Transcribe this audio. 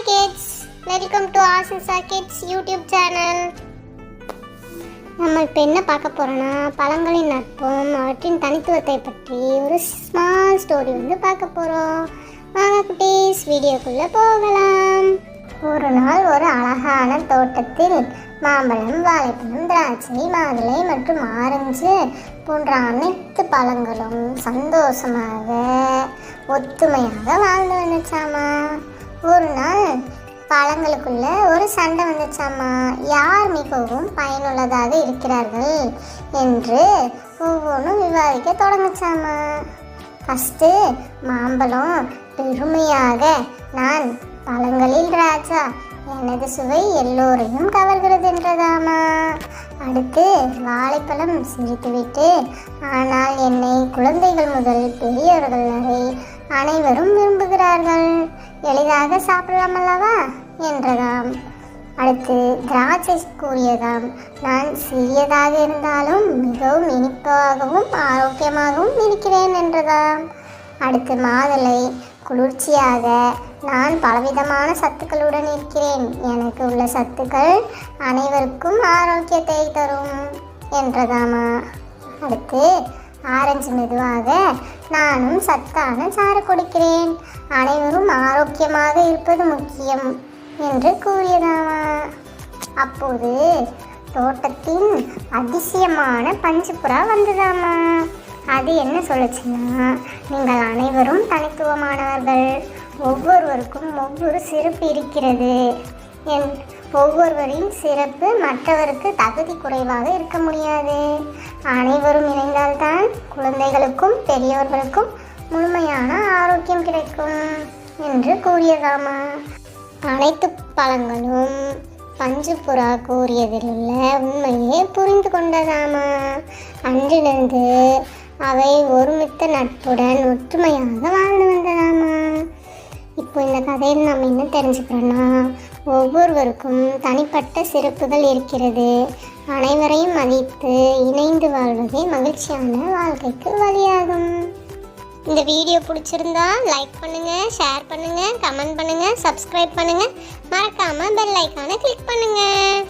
kids, welcome to Asisa Kids YouTube channel. நம்ம இப்போ என்ன பார்க்க போறோம்னா பழங்களின் நட்பும் அவற்றின் தனித்துவத்தை பற்றி ஒரு ஸ்மால் ஸ்டோரி பார்க்க போறோம். வாங்க குட்டீஸ், வீடியோக்குள்ள போகலாம். ஒரு நாள் ஒரு அழகான தோட்டத்தில் மாம்பழம், வாழைப்பழம், திராட்சை, மாதுளை மற்றும் ஆரஞ்சு போன்ற அனைத்து பழங்களும் சந்தோஷமாக ஒத்துமையாக வாழ்ந்து வந்துச்சாமா. ஒரு நாள் பழங்களுக்குள்ள ஒரு சண்டை வந்துச்சாமா. யார் மிகவும் பயனுள்ளதாக இருக்கிறார்கள் என்று ஒவ்வொன்றும் விவாதிக்க தொடங்குச்சாமா. ஃபஸ்ட்டு மாம்பழம் பெருமையாக, நான் பழங்களில் ராஜா, எனது சுவை எல்லோரையும் கவர்கிறது என்றதாமா. அடுத்து வாழைப்பழம் சிரித்துவிட்டு, ஆனால் என்னை குழந்தைகள் முதல் பெரியவர்கள் வரை அனைவரும் விரும்புகிறார்கள், எளிதாக சாப்பிடலாம் அல்லவா என்றதாம். அடுத்து திராட்சை கூறியதாம், நான் சிறியதாக இருந்தாலும் மிகவும் இனிப்பாகவும் ஆரோக்கியமாகவும் இருக்கிறேன் என்றதாம். அடுத்து மாதுளை குளிர்ச்சியாக, நான் பலவிதமான சத்துக்களுடன் இருக்கிறேன், எனக்கு உள்ள சத்துக்கள் அனைவருக்கும் ஆரோக்கியத்தை தரும் என்றதாமா. அடுத்து ஆரஞ்சு மெதுவாக, நானும் சத்தான சாறு கொடுக்கிறேன், அனைவரும் ஆரோக்கியமாக இருப்பது முக்கியம் என்று கூறியதாமா. அப்போது தோட்டத்தின் அதிசயமான பஞ்சுப்புறா வந்ததாமா. அது என்ன சொல்லுச்சுன்னா, நீங்கள் அனைவரும் தனித்துவமானவர்கள், ஒவ்வொருவருக்கும் ஒவ்வொரு சிறப்பு இருக்கிறது, ஒவ்வொருவரின் சிறப்பு மற்றவருக்கு தகுதி குறைவாக இருக்க முடியாது, அனைவரும் இணைந்தால்தான் குழந்தைகளுக்கும் பெரியவர்களுக்கும் முழுமையான ஆரோக்கியம் கிடைக்கும் என்று கூறியதாமா. அனைத்து பழங்களும் பஞ்சுப்புறா கூறியதில் உள்ள உண்மையை புரிந்து கொண்டதாமா. அன்றிலிருந்து அவை ஒருமித்த நட்புடன் ஒற்றுமையாக வாழ்ந்து வந்ததாமா. இப்போ இந்த கதையில் நம்ம என்ன தெரிஞ்சுக்கிறோன்னா, ஒவ்வொருவருக்கும் தனிப்பட்ட சிறப்புகள் இருக்கிறது, அனைவரையும் மதித்து இணைந்து வாழ்வதே மகிழ்ச்சியான வாழ்க்கைக்கு வழியாகும். இந்த வீடியோ பிடிச்சிருந்தா லைக் பண்ணுங்கள், ஷேர் பண்ணுங்கள், கமெண்ட் பண்ணுங்கள், சப்ஸ்கிரைப் பண்ணுங்கள், மறக்காமல் பெல் ஐக்கானை கிளிக் பண்ணுங்கள்.